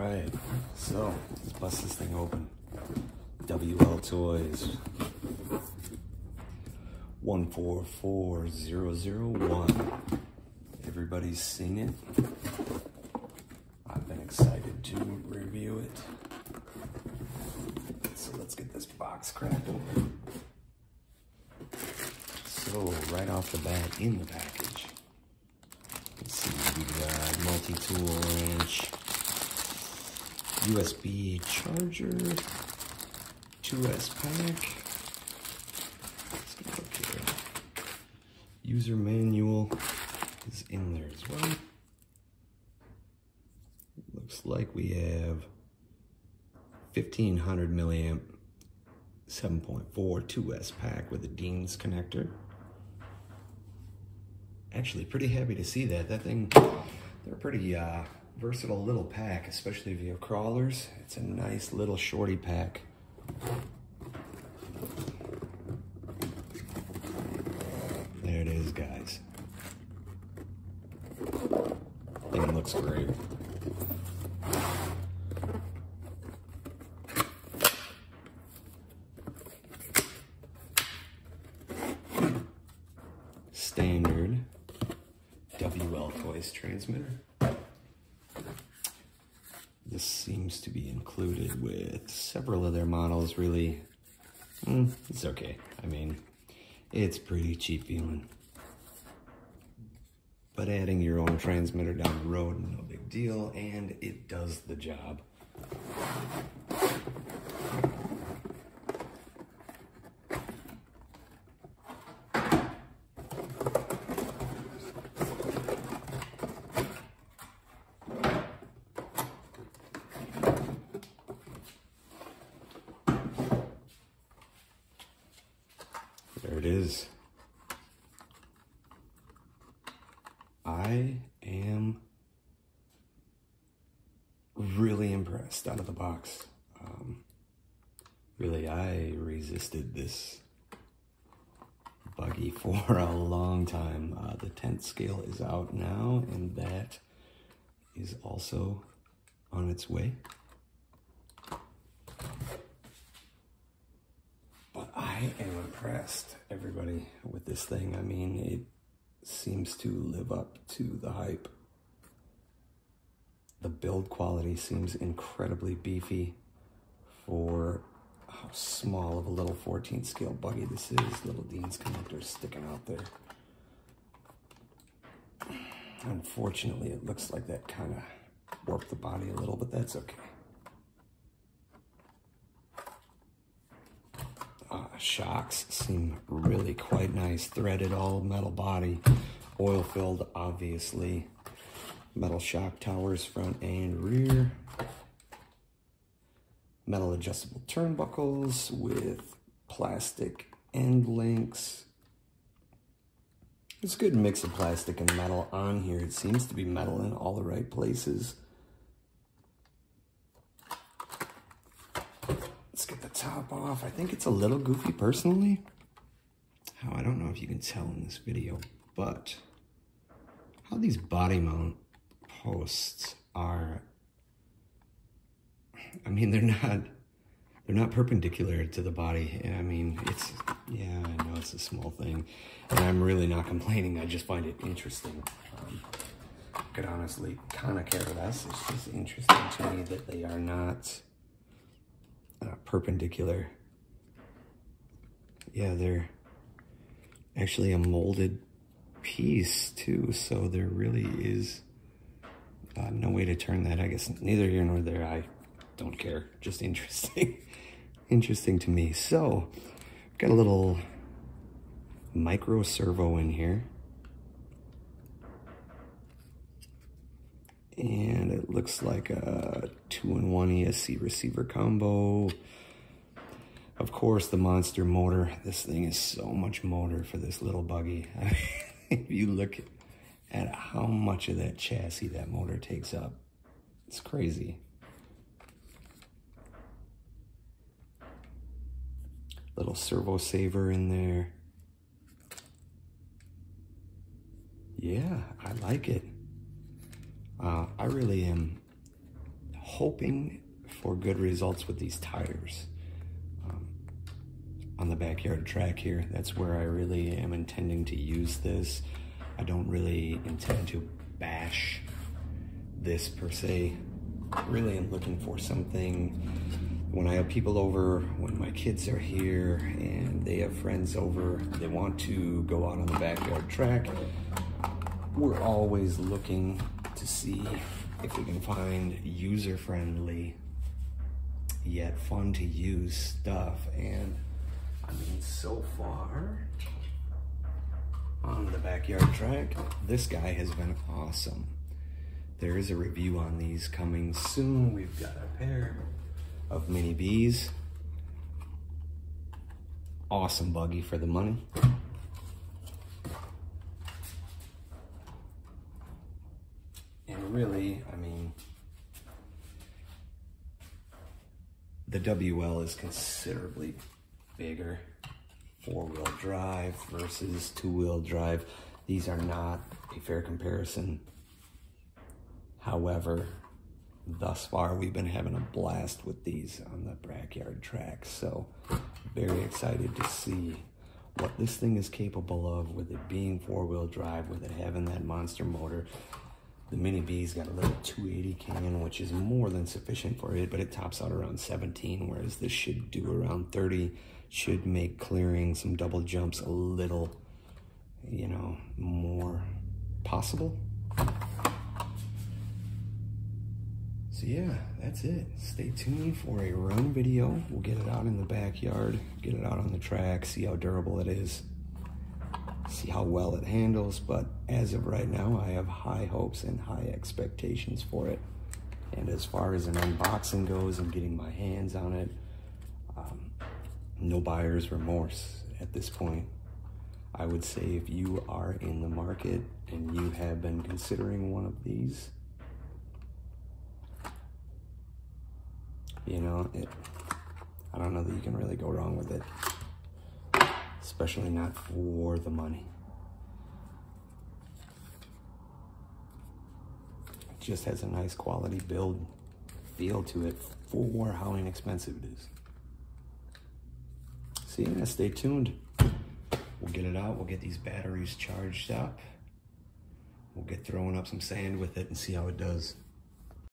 right, so let's bust this thing open. WL Toys 144001. Everybody's seen it. I've been excited to review it. So let's get this box cracked open. So right off the bat in the package, let's see, we got multi-tool wrench, USB charger, 2S pack. Let's get a look here. User manual is in there as well. Looks like we have 1500 milliamp 7.4 2S pack with a Dean's connector. Actually, pretty happy to see that. That thing, they're a pretty versatile little pack, especially if you have crawlers. It's a nice little shorty pack. There it is, guys. Thing looks great. Standard WL Toys transmitter. This seems to be included with several of their models, really. It's okay. I mean, it's pretty cheap feeling. But adding your own transmitter down the road, no big deal, and it does the job. There it is. I am really impressed out of the box. Really, I resisted this buggy for a long time. The 10th scale is out now, and that is also on its way. But I am impressed, everybody, with this thing. I mean, it seems to live up to the hype. The build quality seems incredibly beefy for how small of a little 14th scale buggy this is. Little Dean's connector sticking out there. Unfortunately, it looks like that kind of warped the body a little, but that's okay. Shocks seem really quite nice. Threaded all metal body, oil filled, obviously. Metal shock towers front and rear. Metal adjustable turnbuckles with plastic end links. It's a good mix of plastic and metal on here. It seems to be metal in all the right places. Let's get the top off. I think it's a little goofy personally. I don't know if you can tell in this video, but how these body mount posts are, I mean, they're not perpendicular to the body. And I mean, it's, yeah, I know it's a small thing, and I'm really not complaining. I just find it interesting. I could honestly kind of care less. It's just interesting to me that they are not perpendicular. Yeah, they're actually a molded piece too, so there really is no way to turn that. I guess neither here nor there. I don't care. Just interesting. Interesting to me. So got a little micro servo in here, and it looks like a 2-in-1 ESC receiver combo. Of course, the monster motor. This thing is so much motor for this little buggy. I mean, if you look at how much of that chassis that motor takes up, it's crazy. Little servo saver in there. Yeah, I like it. I really am hoping for good results with these tires. On the backyard track here, that's where I really am intending to use this. I don't really intend to bash this per se. Really am looking for something when I have people over, when my kids are here and they have friends over, they want to go out on the backyard track. We're always looking to see if we can find user-friendly yet fun to use stuff. And I mean, so far on the backyard track, this guy has been awesome. There is a review on these coming soon. We've got a pair of mini Bs. Awesome buggy for the money. And really, I mean, the WL is considerably bigger. 4-wheel drive versus 2-wheel drive. These are not a fair comparison. However, thus far we've been having a blast with these on the backyard track. So very excited to see what this thing is capable of with it being 4-wheel drive, with it having that monster motor. The Mini B's got a little 280 can, which is more than sufficient for it, but it tops out around 17, whereas this should do around 30. Should make clearing some double jumps a little, you know, more possible. So yeah, that's it. Stay tuned for a run video. We'll get it out in the backyard, get it out on the track, see how durable it is, see how well it handles. But as of right now, I have high hopes and high expectations for it. And as far as an unboxing goes and getting my hands on it, no buyer's remorse at this point. I would say if you are in the market and you have been considering one of these, you know, I don't know that you can really go wrong with it, especially not for the money. It just has a nice quality build feel to it for how inexpensive it is. So yeah, stay tuned. We'll get it out, we'll get these batteries charged up, we'll get throwing up some sand with it and see how it does.